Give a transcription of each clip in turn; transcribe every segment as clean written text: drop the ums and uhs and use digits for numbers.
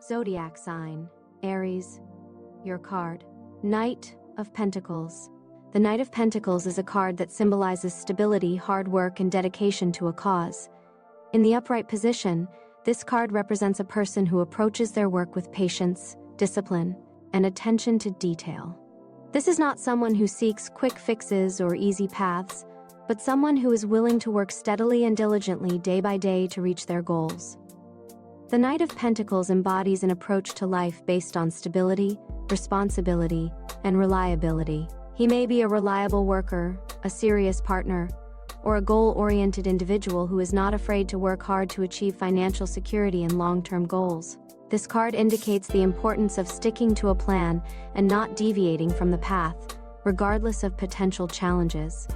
Zodiac sign, Aries, your card. Knight of Pentacles. The Knight of Pentacles is a card that symbolizes stability, hard work, and dedication to a cause. In the upright position, this card represents a person who approaches their work with patience, discipline, and attention to detail. This is not someone who seeks quick fixes or easy paths, but someone who is willing to work steadily and diligently day by day to reach their goals. The Knight of Pentacles embodies an approach to life based on stability, responsibility, and reliability. He may be a reliable worker, a serious partner, or a goal-oriented individual who is not afraid to work hard to achieve financial security and long-term goals. This card indicates the importance of sticking to a plan and not deviating from the path, regardless of potential challenges.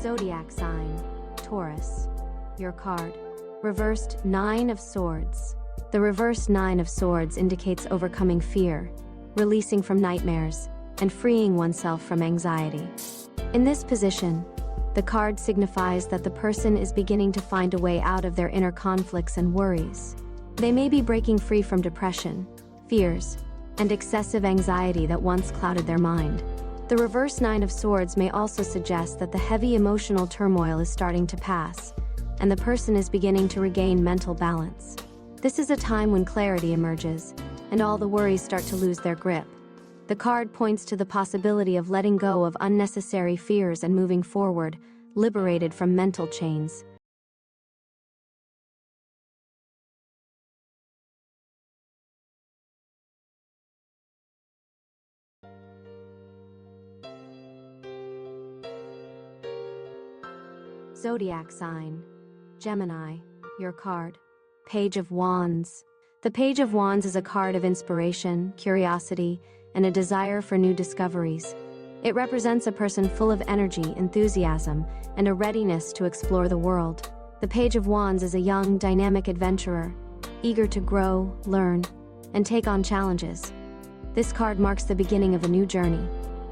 Zodiac sign, Taurus, your card. Reversed Nine of Swords. The reversed Nine of Swords indicates overcoming fear, releasing from nightmares, and freeing oneself from anxiety. In this position, the card signifies that the person is beginning to find a way out of their inner conflicts and worries. They may be breaking free from depression, fears, and excessive anxiety that once clouded their mind. The reverse Nine of Swords may also suggest that the heavy emotional turmoil is starting to pass, and the person is beginning to regain mental balance. This is a time when clarity emerges, and all the worries start to lose their grip. The card points to the possibility of letting go of unnecessary fears and moving forward, liberated from mental chains. Zodiac sign, Gemini, your card. Page of Wands. The Page of Wands is a card of inspiration, curiosity, and a desire for new discoveries. It represents a person full of energy, enthusiasm, and a readiness to explore the world. The Page of Wands is a young, dynamic adventurer, eager to grow, learn, and take on challenges. This card marks the beginning of a new journey,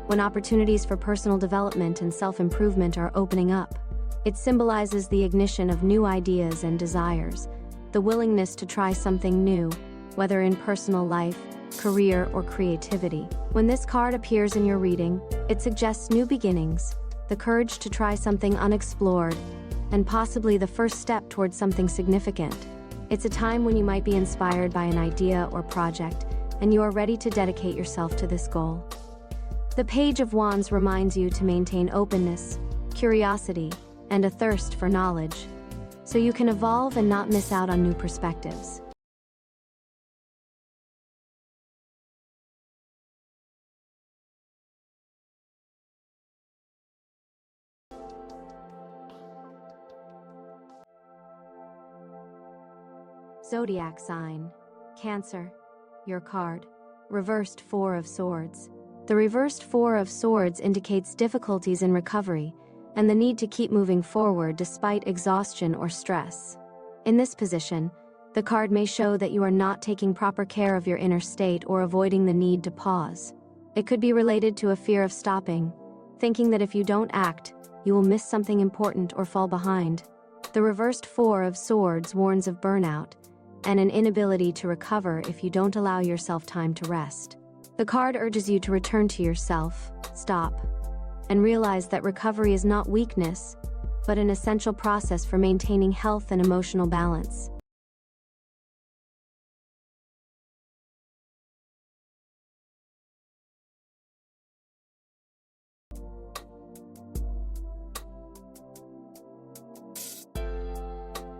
when opportunities for personal development and self-improvement are opening up. It symbolizes the ignition of new ideas and desires, the willingness to try something new, whether in personal life, career, or creativity. When this card appears in your reading, it suggests new beginnings, the courage to try something unexplored, and possibly the first step towards something significant. It's a time when you might be inspired by an idea or project, and you are ready to dedicate yourself to this goal. The Page of Wands reminds you to maintain openness, curiosity, and a thirst for knowledge, so you can evolve and not miss out on new perspectives. Zodiac sign, Cancer, your card. Reversed Four of Swords. The reversed Four of Swords indicates difficulties in recovery and the need to keep moving forward despite exhaustion or stress. In this position, the card may show that you are not taking proper care of your inner state or avoiding the need to pause. It could be related to a fear of stopping, thinking that if you don't act, you will miss something important or fall behind. The reversed Four of Swords warns of burnout and an inability to recover if you don't allow yourself time to rest. The card urges you to return to yourself, stop, and realize that recovery is not weakness, but an essential process for maintaining health and emotional balance.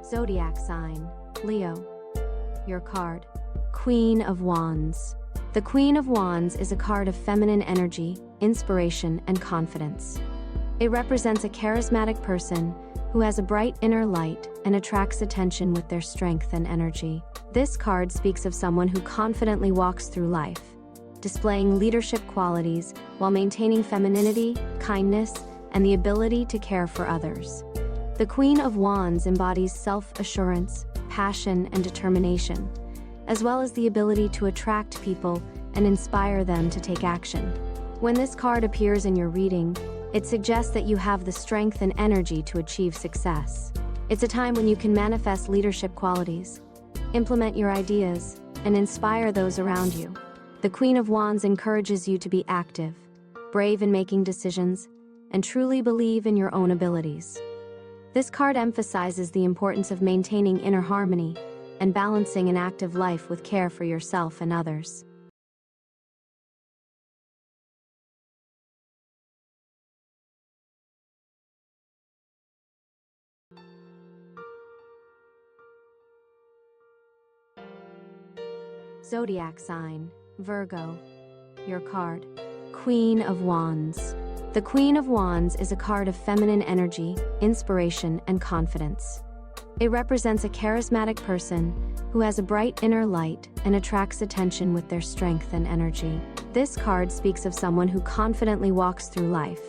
Zodiac sign, Leo, your card. Queen of Wands. The Queen of Wands is a card of feminine energy, inspiration, and confidence. It represents a charismatic person who has a bright inner light and attracts attention with their strength and energy. This card speaks of someone who confidently walks through life, displaying leadership qualities while maintaining femininity, kindness, and the ability to care for others. The Queen of Wands embodies self-assurance, passion, and determination, as well as the ability to attract people and inspire them to take action. When this card appears in your reading, it suggests that you have the strength and energy to achieve success. It's a time when you can manifest leadership qualities, implement your ideas, and inspire those around you. The Queen of Wands encourages you to be active, brave in making decisions, and truly believe in your own abilities. This card emphasizes the importance of maintaining inner harmony and balancing an active life with care for yourself and others. Zodiac sign, Virgo. Your card, Queen of Wands. The Queen of Wands is a card of feminine energy, inspiration, and confidence. It represents a charismatic person who has a bright inner light and attracts attention with their strength and energy. This card speaks of someone who confidently walks through life,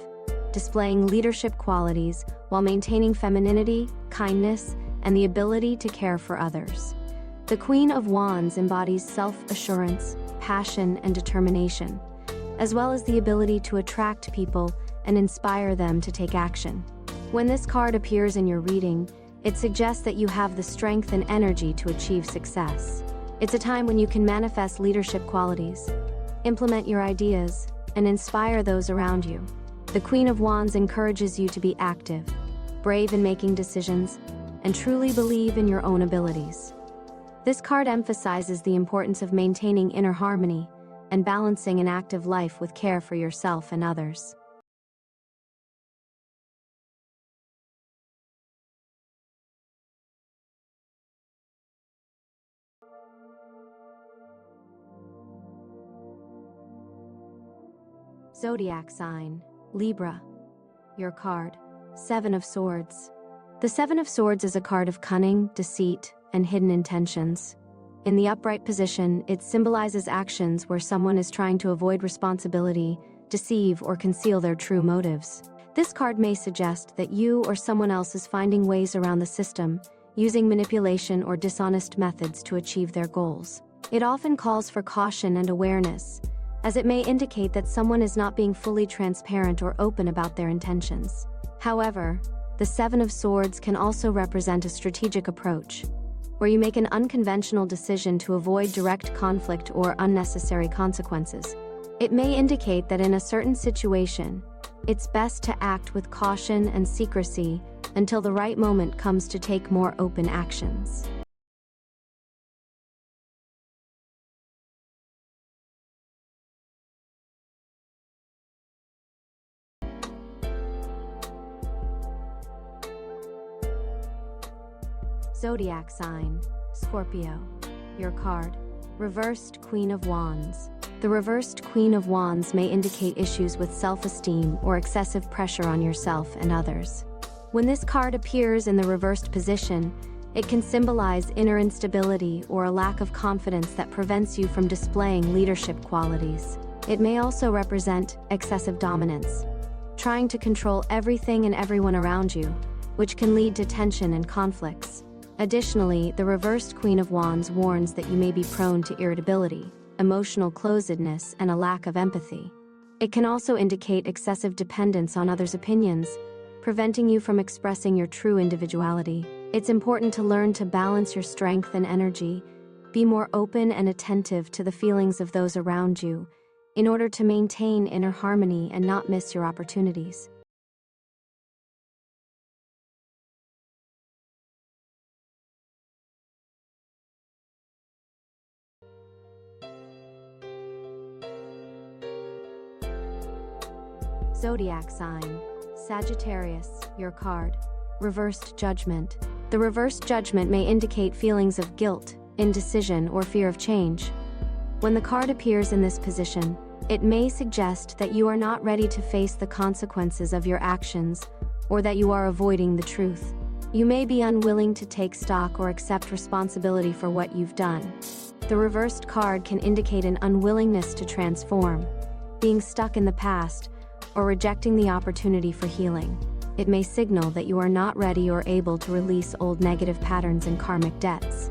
displaying leadership qualities while maintaining femininity, kindness, and the ability to care for others. The Queen of Wands embodies self-assurance, passion, and determination, as well as the ability to attract people and inspire them to take action. When this card appears in your reading, it suggests that you have the strength and energy to achieve success. It's a time when you can manifest leadership qualities, implement your ideas, and inspire those around you. The Queen of Wands encourages you to be active, brave in making decisions, and truly believe in your own abilities. This card emphasizes the importance of maintaining inner harmony and balancing an active life with care for yourself and others. Zodiac sign, Libra. Your card, Seven of Swords. The Seven of Swords is a card of cunning, deceit, and hidden intentions. In the upright position, it symbolizes actions where someone is trying to avoid responsibility, deceive, or conceal their true motives. This card may suggest that you or someone else is finding ways around the system, using manipulation or dishonest methods to achieve their goals. It often calls for caution and awareness, as it may indicate that someone is not being fully transparent or open about their intentions. However, the Seven of Swords can also represent a strategic approach, where you make an unconventional decision to avoid direct conflict or unnecessary consequences. It may indicate that in a certain situation, it's best to act with caution and secrecy until the right moment comes to take more open actions. Zodiac sign, Scorpio. Your card, Reversed Queen of Wands. The Reversed Queen of Wands may indicate issues with self-esteem or excessive pressure on yourself and others. When this card appears in the reversed position, it can symbolize inner instability or a lack of confidence that prevents you from displaying leadership qualities. It may also represent excessive dominance, trying to control everything and everyone around you, which can lead to tension and conflicts. Additionally, the Reversed Queen of Wands warns that you may be prone to irritability, emotional closedness, and a lack of empathy. It can also indicate excessive dependence on others' opinions, preventing you from expressing your true individuality. It's important to learn to balance your strength and energy, be more open and attentive to the feelings of those around you, in order to maintain inner harmony and not miss your opportunities. Zodiac sign, Sagittarius. Your card, Reversed Judgment. The Reversed Judgment may indicate feelings of guilt, indecision, or fear of change. When the card appears in this position, it may suggest that you are not ready to face the consequences of your actions, or that you are avoiding the truth. You may be unwilling to take stock or accept responsibility for what you've done. The reversed card can indicate an unwillingness to transform, being stuck in the past, or rejecting the opportunity for healing. It may signal that you are not ready or able to release old negative patterns and karmic debts.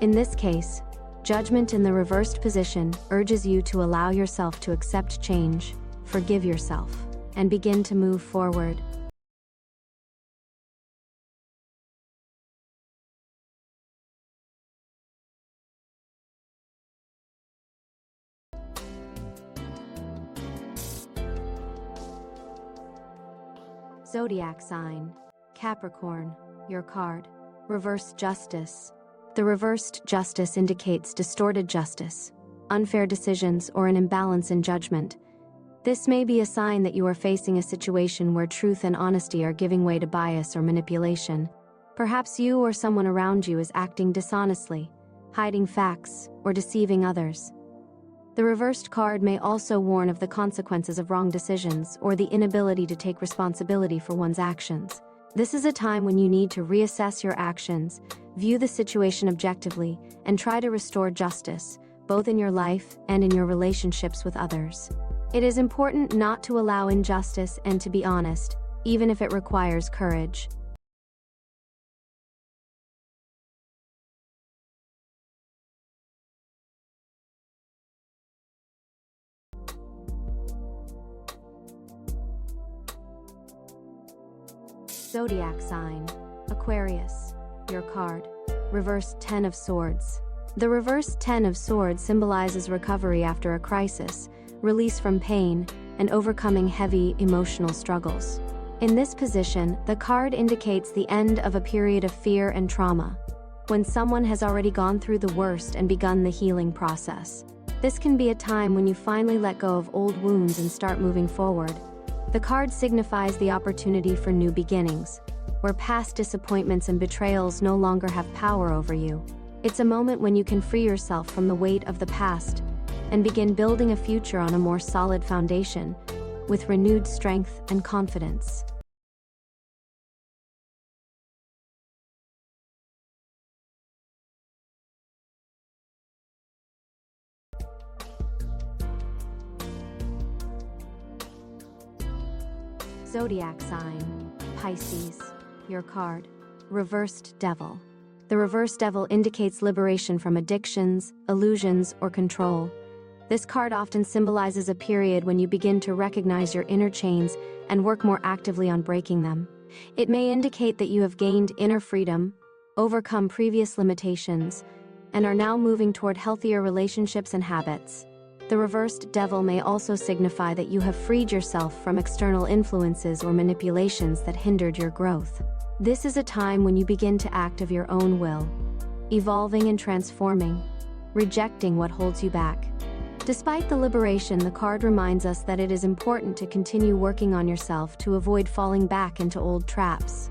In this case, Judgment in the reversed position urges you to allow yourself to accept change, forgive yourself, and begin to move forward. Zodiac sign, Capricorn, your card. Reversed justice. The reversed justice indicates distorted justice, unfair decisions, or an imbalance in judgment. This may be a sign that you are facing a situation where truth and honesty are giving way to bias or manipulation. Perhaps you or someone around you is acting dishonestly, hiding facts, or deceiving others. The reversed card may also warn of the consequences of wrong decisions or the inability to take responsibility for one's actions. This is a time when you need to reassess your actions, view the situation objectively, and try to restore justice, both in your life and in your relationships with others. It is important not to allow injustice and to be honest, even if it requires courage. Zodiac sign, Aquarius, your card. Reversed Ten of Swords. The reversed Ten of Swords symbolizes recovery after a crisis, release from pain, and overcoming heavy emotional struggles. In this position, the card indicates the end of a period of fear and trauma, when someone has already gone through the worst and begun the healing process. This can be a time when you finally let go of old wounds and start moving forward. The card signifies the opportunity for new beginnings, where past disappointments and betrayals no longer have power over you. It's a moment when you can free yourself from the weight of the past and begin building a future on a more solid foundation, with renewed strength and confidence. Zodiac sign, Pisces, your card. Reversed Devil. The reversed devil indicates liberation from addictions, illusions, or control. This card often symbolizes a period when you begin to recognize your inner chains and work more actively on breaking them. It may indicate that you have gained inner freedom, overcome previous limitations, and are now moving toward healthier relationships and habits. The reversed devil may also signify that you have freed yourself from external influences or manipulations that hindered your growth. This is a time when you begin to act of your own will, evolving and transforming, rejecting what holds you back. Despite the liberation, the card reminds us that it is important to continue working on yourself to avoid falling back into old traps.